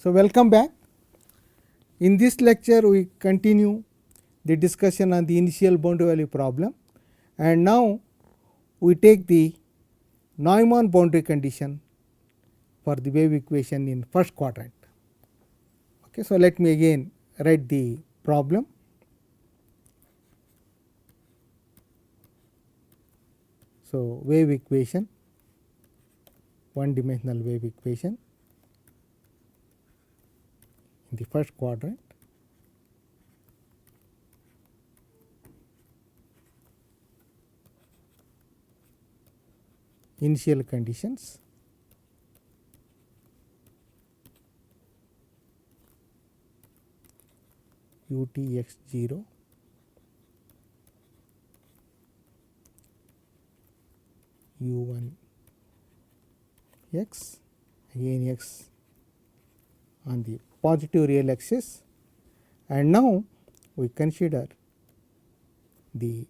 So, welcome back. In this lecture, we continue the discussion on the initial boundary value problem, and now we take the Neumann boundary condition for the wave equation in first quadrant. Okay, so let me again write the problem. So, wave equation, one dimensional wave equation in the first quadrant. Initial conditions, UTX0 U1 x, again x on the positive real axis, and now we consider the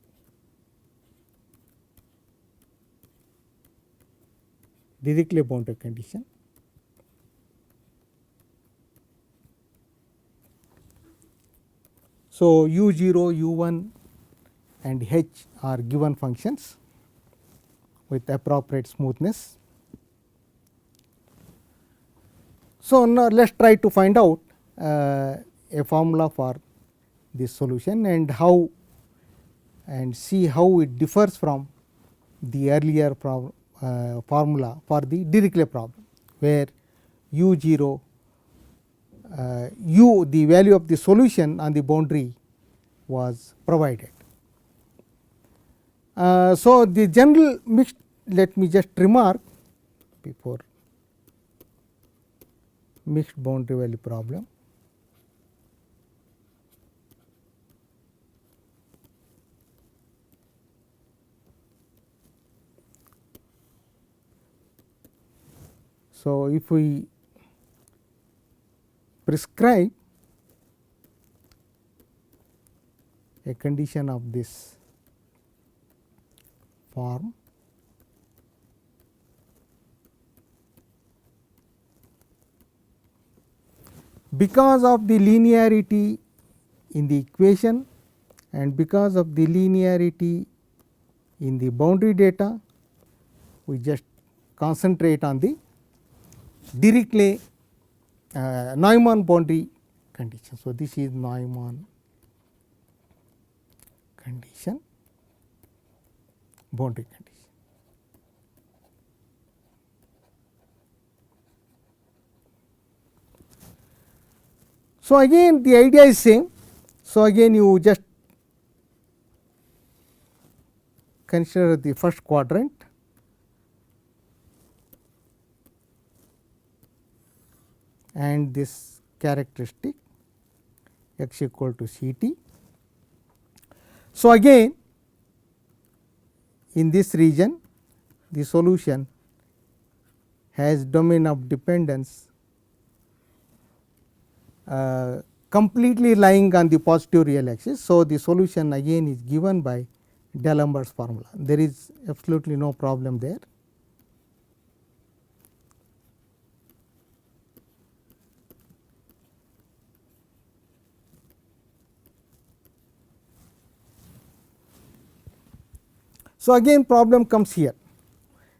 Dirichlet boundary condition. So, u0, u1 and h are given functions with appropriate smoothness. So, now let us try to find out a formula for this solution and how and see how it differs from the earlier formula for the Dirichlet problem, where u0 the value of the solution on the boundary was provided. So, the general mixed, let me just remark before mixed boundary value problem. So, if we prescribe a condition of this form, because of the linearity in the equation and because of the linearity in the boundary data, we just concentrate on the Dirichlet Neumann boundary condition. So, this is Neumann condition, boundary condition. So, again the idea is same. So, again you just consider the first quadrant, and this characteristic x equal to C t. So, again in this region the solution has domain of dependence completely lying on the positive real axis. So, the solution again is given by D'Alembert's formula. There is absolutely no problem there. So, again problem comes here.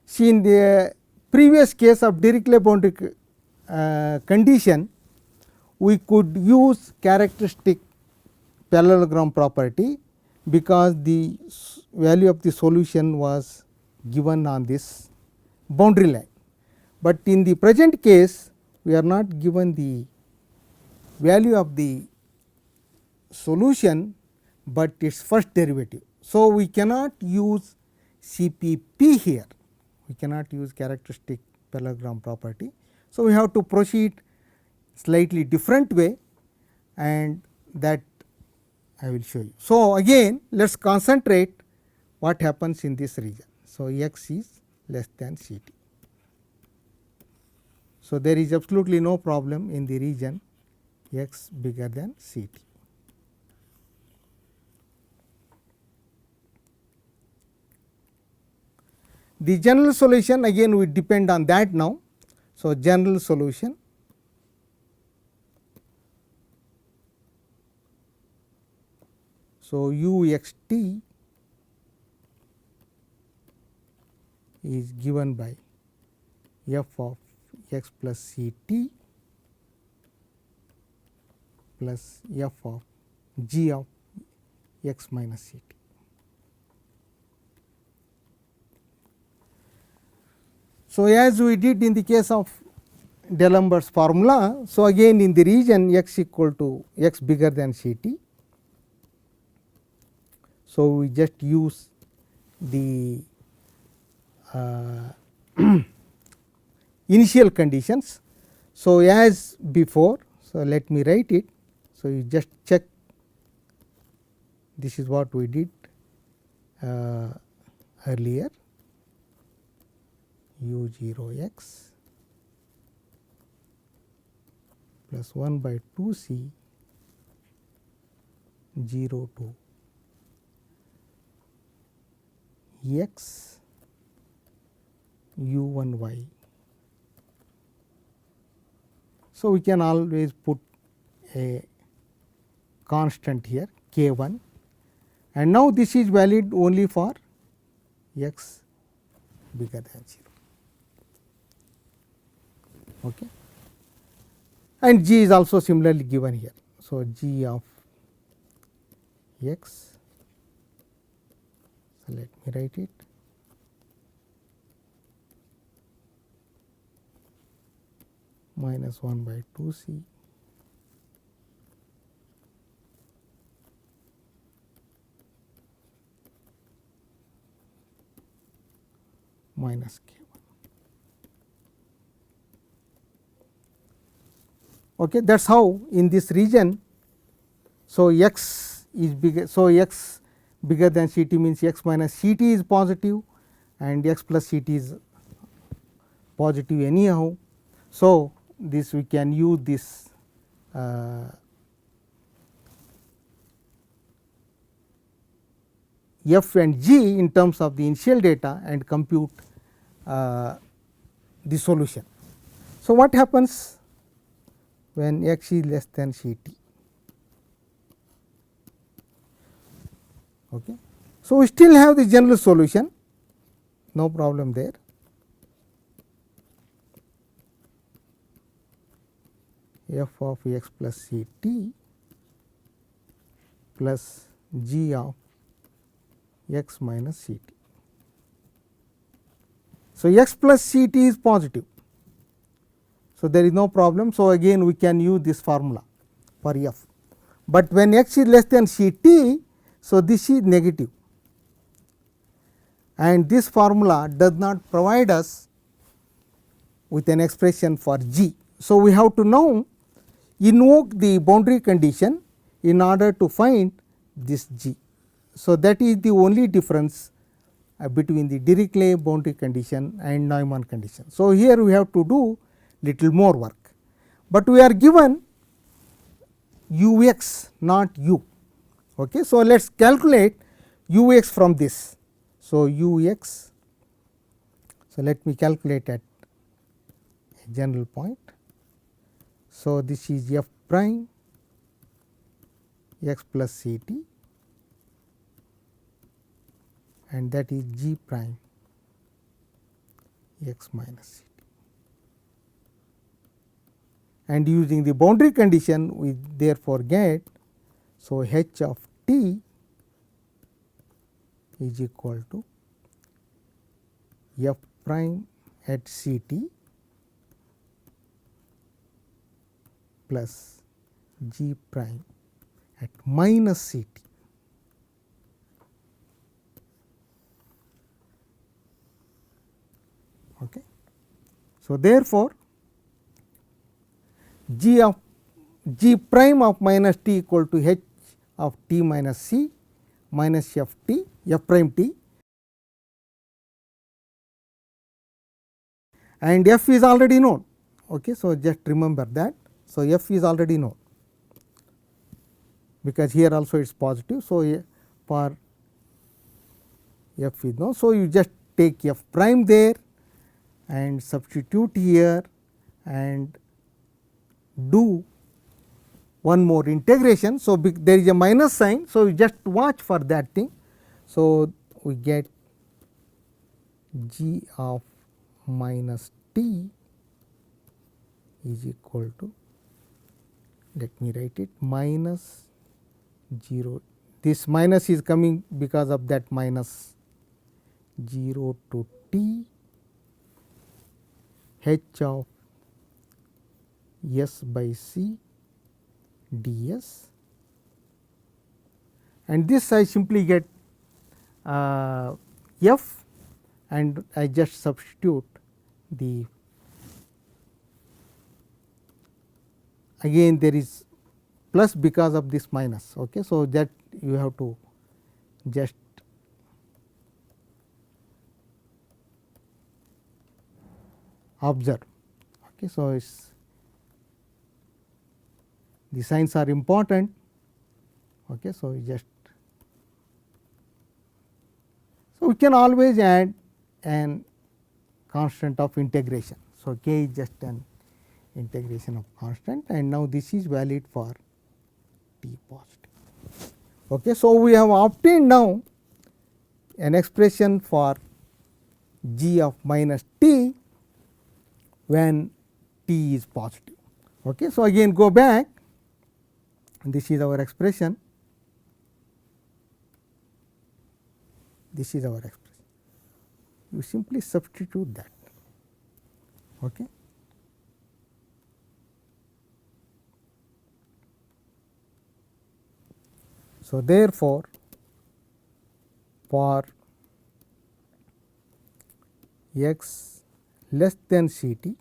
See, in the previous case of Dirichlet boundary condition, we could use characteristic parallelogram property because the value of the solution was given on this boundary line. But in the present case, we are not given the value of the solution, but its first derivative. So, we cannot use CPP here, we cannot use characteristic parallelogram property. So, we have to proceed slightly different way, and that I will show you. So, again let us concentrate what happens in this region. So, x is less than C t. So, there is absolutely no problem in the region x bigger than C t. The general solution again we depend on that now. So, general solution So, u x t is given by f of x plus c t plus f of g of x minus c t. So, as we did in the case of D'Alembert's formula, so again in the region x equal to x bigger than c t. So, we just use the initial conditions. So, as before, so let me write it. So, you just check, this is what we did earlier, u 0 x plus 1 by 2 c 0 to x u 1 y. So, we can always put a constant here k 1, and now this is valid only for x bigger than 0. Okay. And g is also similarly given here. So, g of x, so let me write it, minus 1 by 2 c minus k 1. Okay, that is how in this region. So, x is bigger. So, x bigger than c t means x minus c t is positive and x plus c t is positive anyhow. So, this we can use this f and g in terms of the initial data and compute the solution. So, what happens when x is less than c t? Okay. So, we still have the general solution, no problem there. F of x plus c t plus g of x minus c t. So, x plus c t is positive. So, there is no problem. So, again we can use this formula for f, but when x is less than c t, so this is negative, and this formula does not provide us with an expression for g. So, we have to now invoke the boundary condition in order to find this g. So, that is the only difference between the Dirichlet boundary condition and Neumann condition. So, here we have to do little more work, but we are given u x not u. Okay. So, let us calculate u x from this. So, u x, so let me calculate at a general point. So, this is f prime x plus c t, and that is g prime x minus c t. And using the boundary condition, we therefore get, so h of t is equal to f prime at c t plus g prime at minus c t. Okay. So, therefore, g prime of minus t equal to h of t minus c minus f t f prime t, and f is already known. Okay. So, just remember that. So, f is already known, because here also it is positive. So, for f is known. So, you just take f prime there and substitute here and do one more integration. So, there is a minus sign. So, you just watch for that thing. So, we get g of minus t is equal to, let me write it, minus 0, this minus is coming because of that minus 0 to t h of s by c ds, and this I simply get f, and I just substitute the, again there is plus because of this minus. Okay. So, that you have to just observe. Okay. So, it's, the signs are important. Okay. So, we can always add an constant of integration. So, k is just an integration of constant, and now this is valid for t positive. Okay. So, we have obtained now an expression for g of minus t when t is positive. Okay. So, again go back, this is our expression, this is our expression, you simply substitute that. Okay. So, therefore, for x less than c t,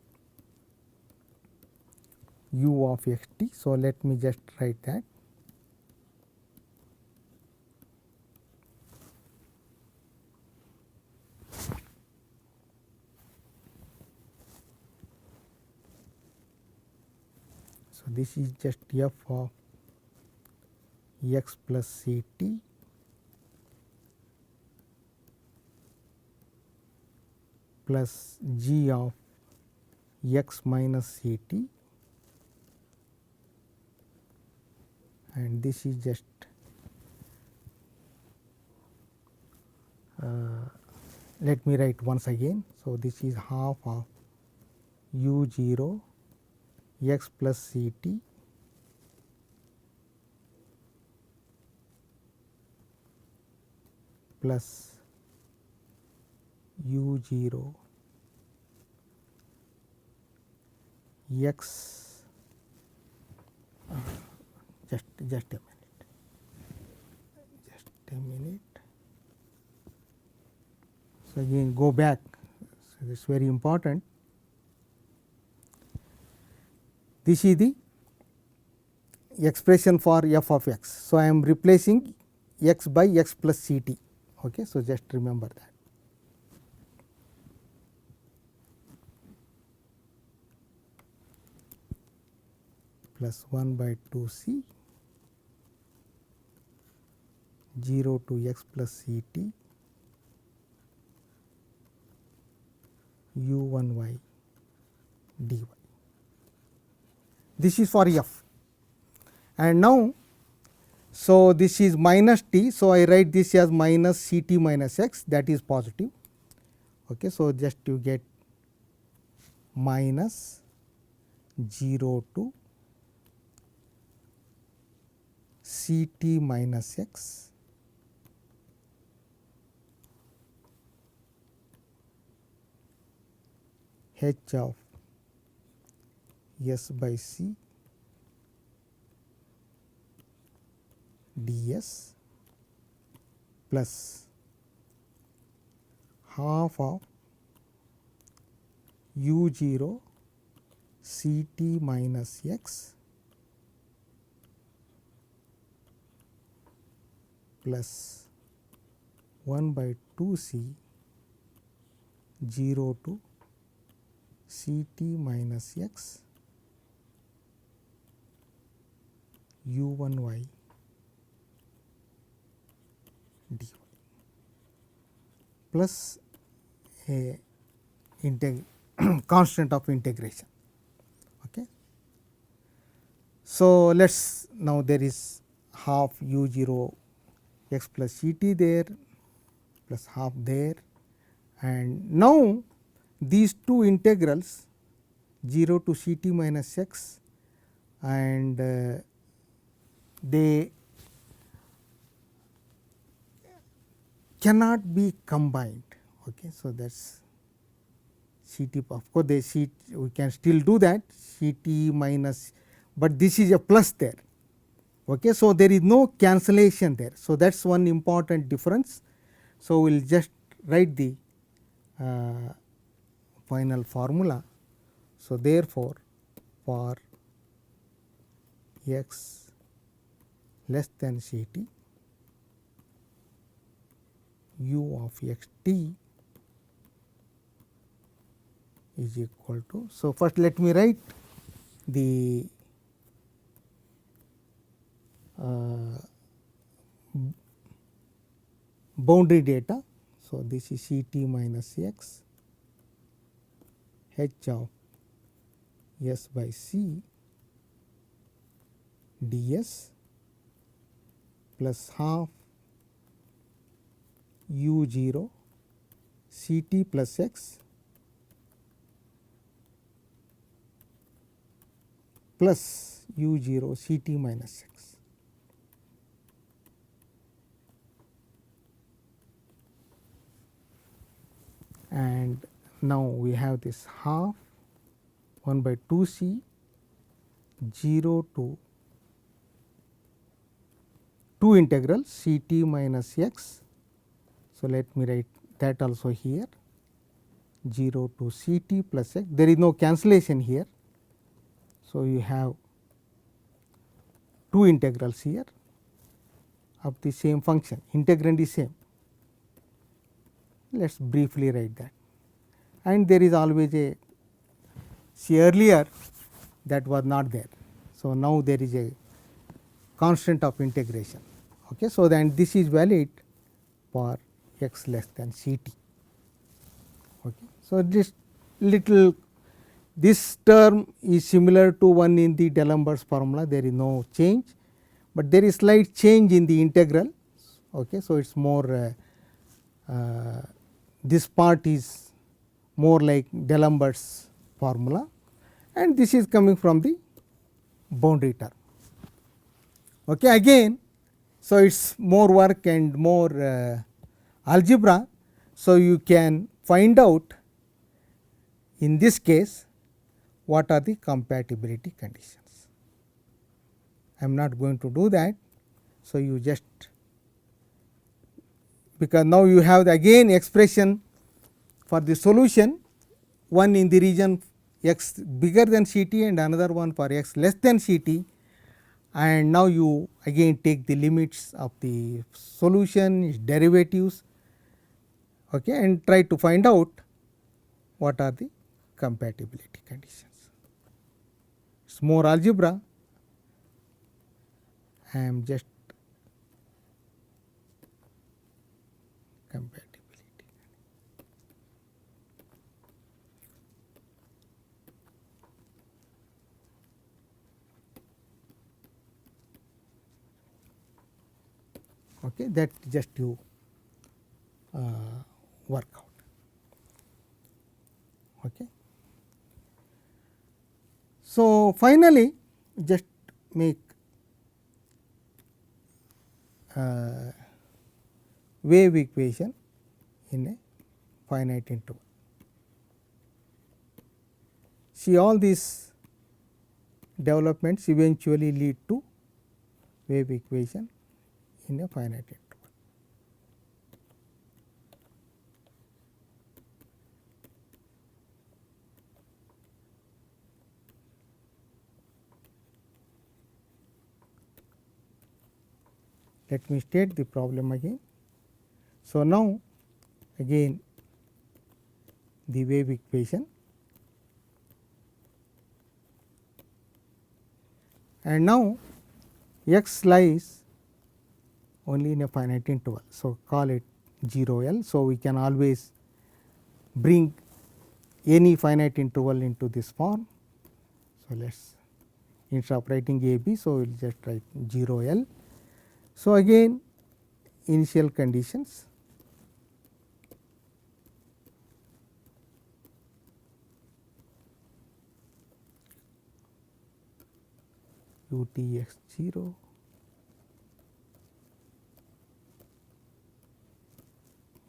u of x t. So, let me just write that. So, this is just f of x plus c t plus g of x minus c t, and this is just let me write once again. So, this is half of u 0 x plus c t plus u 0 x, just a minute. So, again go back. So, this is very important. This is the expression for f of x. So, I am replacing x by x plus c t. Okay. So, just remember that. Plus 1 by 2 c 0 to x plus c t u 1 y dy. This is for f, and now, so this is minus t. So, I write this as minus c t minus x, that is positive. Okay. So, just you get minus 0 to c t minus x h of s by c ds plus half of u 0 c t minus x plus 1 by 2 c 0 to c t minus x u 1 y dy plus a constant of integration. Okay. So, let us now there is half u 0 x plus c t there plus half there, and now these two integrals 0 to c t minus x, and they cannot be combined. Okay. So, that is c t, of course, we can still do that c t minus, but this is a plus there. Okay. So, there is no cancellation there. So, that is one important difference. So, we will just write the final formula. So, therefore, for x less than c t, u of x t is equal to. So, first let me write the boundary data. So, this is c t minus x h of s by c ds plus half u 0 c t plus x plus u 0 c t minus x. And now we have this half 1 by 2 c 0 to 2 integral c t minus x. So, let me write that also here 0 to c t plus x, there is no cancellation here. So, you have 2 integrals here of the same function, integrand is same. Let us briefly write that, and there is always a, see earlier that was not there. So, now there is a constant of integration. Okay. So, then this is valid for x less than c t. Okay. So, this term is similar to one in the D'Alembert's formula, there is no change, but there is slight change in the integral. Okay. So, it is more this part is more like D'Alembert's formula, and this is coming from the boundary term. Okay. Again, so it is more work and more algebra. So, you can find out in this case what are the compatibility conditions. I am not going to do that. So, you just, because now you have the again expression for the solution, one in the region x bigger than c t and another one for x less than c t, and now you again take the limits of the solution, its derivatives, okay, and try to find out what are the compatibility conditions. It is more algebra. I am just compatibility. Okay, that just you work out. Okay. So, finally, just make wave equation in a finite interval. See, all these developments eventually lead to wave equation in a finite interval. Let me state the problem again. So, now again the wave equation, and now x lies only in a finite interval. So, call it 0 L. So, we can always bring any finite interval into this form. So, let us instead of writing a b. So, we will just write 0 L. So, again initial conditions u t x 0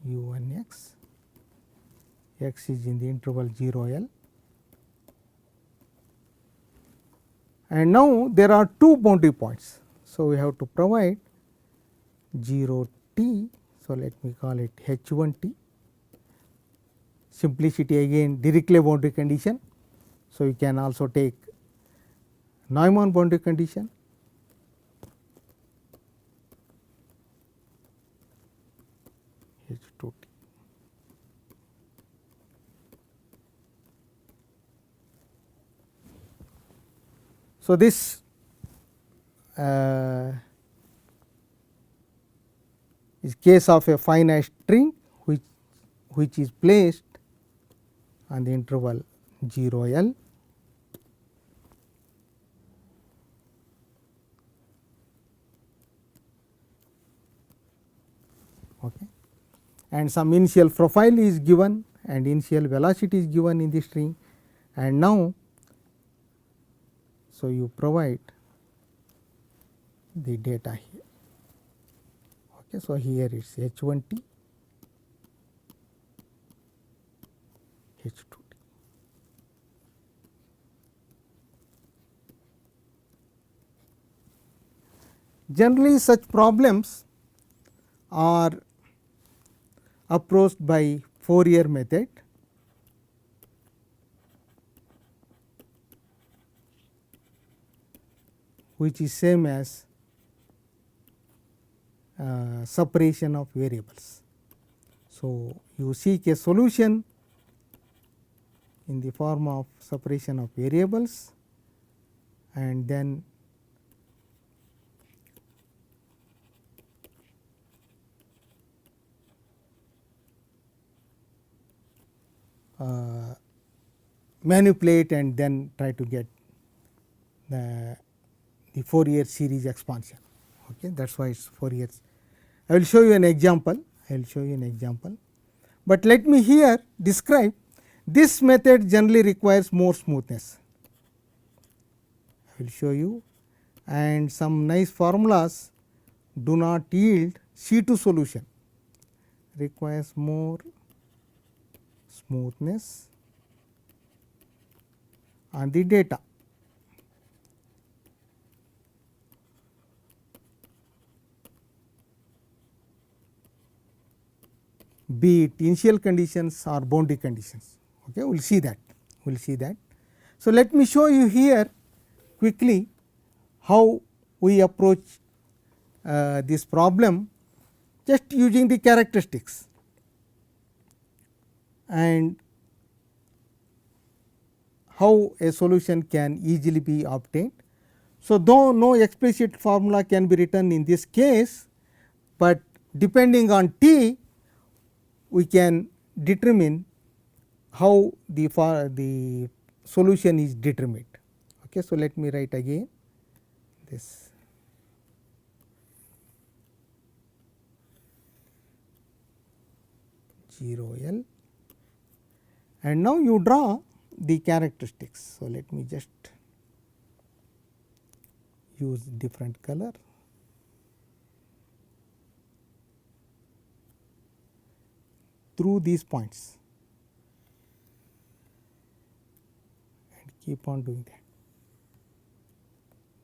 u 1 x, x is in the interval 0 L, and now there are two boundary points. So, we have to provide 0 t. So, let me call it h 1 t, simplicity again Dirichlet boundary condition. So, you can also take Neumann boundary condition, h 2 t. So, this is case of a finite string which is placed on the interval 0 L. Okay. And some initial profile is given and initial velocity is given in the string, and now so you provide the data here. Okay. So, here it is h 1 t, h 2 t. Generally, such problems are approached by Fourier method, which is same as separation of variables. So, you seek a solution in the form of separation of variables, and then manipulate and then try to get the Fourier series expansion. Okay, that is why it is Fourier. I will show you an example. But let me here describe this method generally requires more smoothness. I will show you, and some nice formulas do not yield C2 solution, requires more smoothness on the data. Be it initial conditions or boundary conditions. Okay, we will see that. So, let me show you here quickly how we approach this problem just using the characteristics, and how a solution can easily be obtained. So, though no explicit formula can be written in this case, but depending on t we can determine how the solution is determined. Okay, so, let me write again this zero L, and now you draw the characteristics. So, let me just use different color. Through these points and keep on doing that.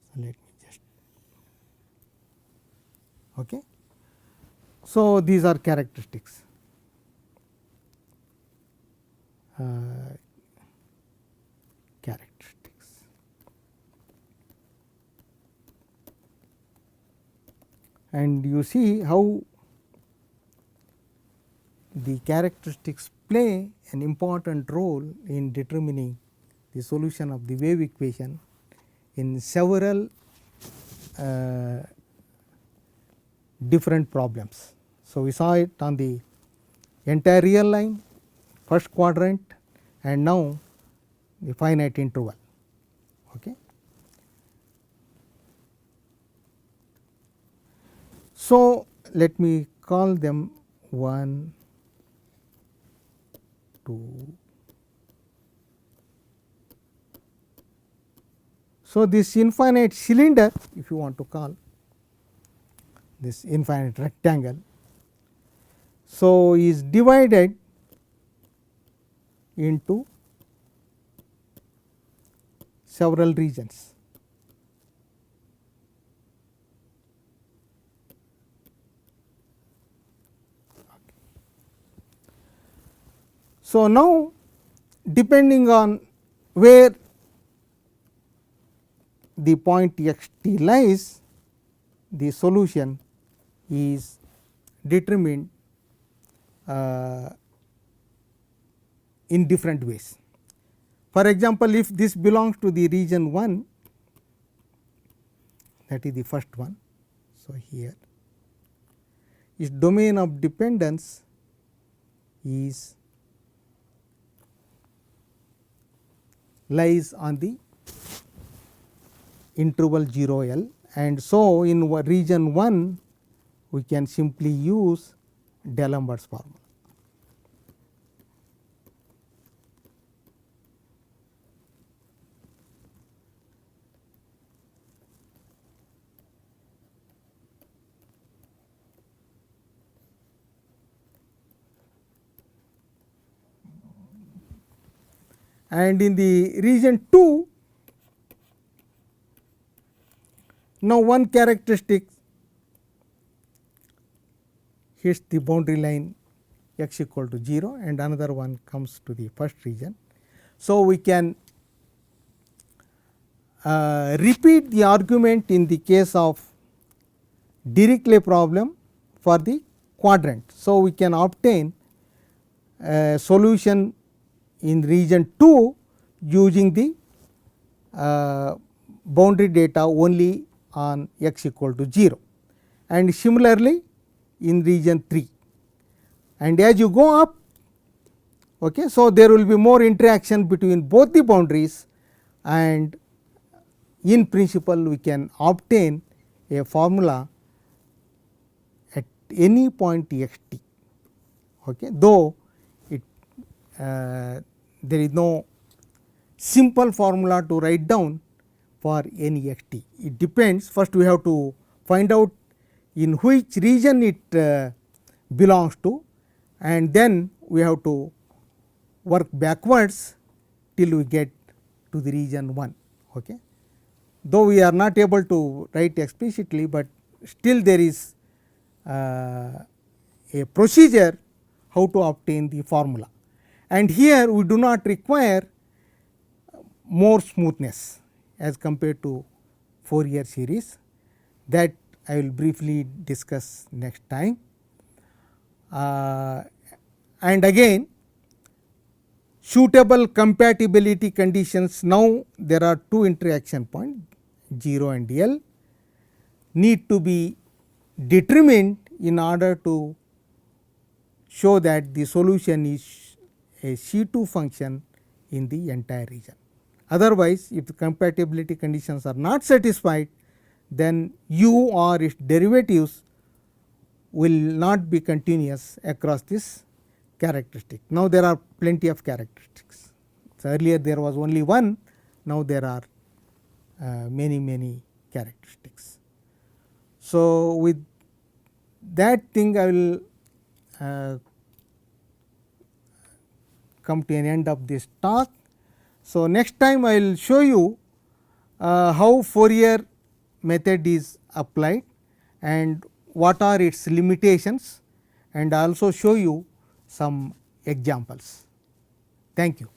So, let me just okay. So, these are characteristics. And you see how the characteristics play an important role in determining the solution of the wave equation in several different problems. So, we saw it on the entire real line, first quadrant, and now the finite interval. Okay. So, let me call them 1, 2. So, this infinite cylinder, if you want to call this infinite rectangle, so is divided into several regions. So, now depending on where the point x t lies, the solution is determined in different ways. For example, if this belongs to the region 1, that is the first one. So, here its domain of dependence is lies on the interval 0 L, and so in region 1 we can simply use D'Alembert's formula. And in the region 2, now one characteristic hits the boundary line x equal to 0 and another one comes to the first region. So, we can repeat the argument in the case of Dirichlet problem for the quadrant. So, we can obtain a solution in region 2 using the boundary data only on x equal to 0, and similarly in region 3. And as you go up, okay, so there will be more interaction between both the boundaries, and in principle we can obtain a formula at any point x t, okay, though it there is no simple formula to write down for any x t. It depends, first we have to find out in which region it belongs to, and then we have to work backwards till we get to the region 1. Okay. Though we are not able to write explicitly, but still there is a procedure how to obtain the formula, and here we do not require more smoothness as compared to Fourier series. That I will briefly discuss next time. And again, suitable compatibility conditions, now there are two interaction points 0 and L need to be determined in order to show that the solution is a C2 function in the entire region. Otherwise, if the compatibility conditions are not satisfied, then u or its derivatives will not be continuous across this characteristic. Now, there are plenty of characteristics. So, earlier there was only one, now there are many characteristics. So, with that thing I will come to an end of this talk. So, next time I will show you how Fourier method is applied and what are its limitations, and also show you some examples. Thank you.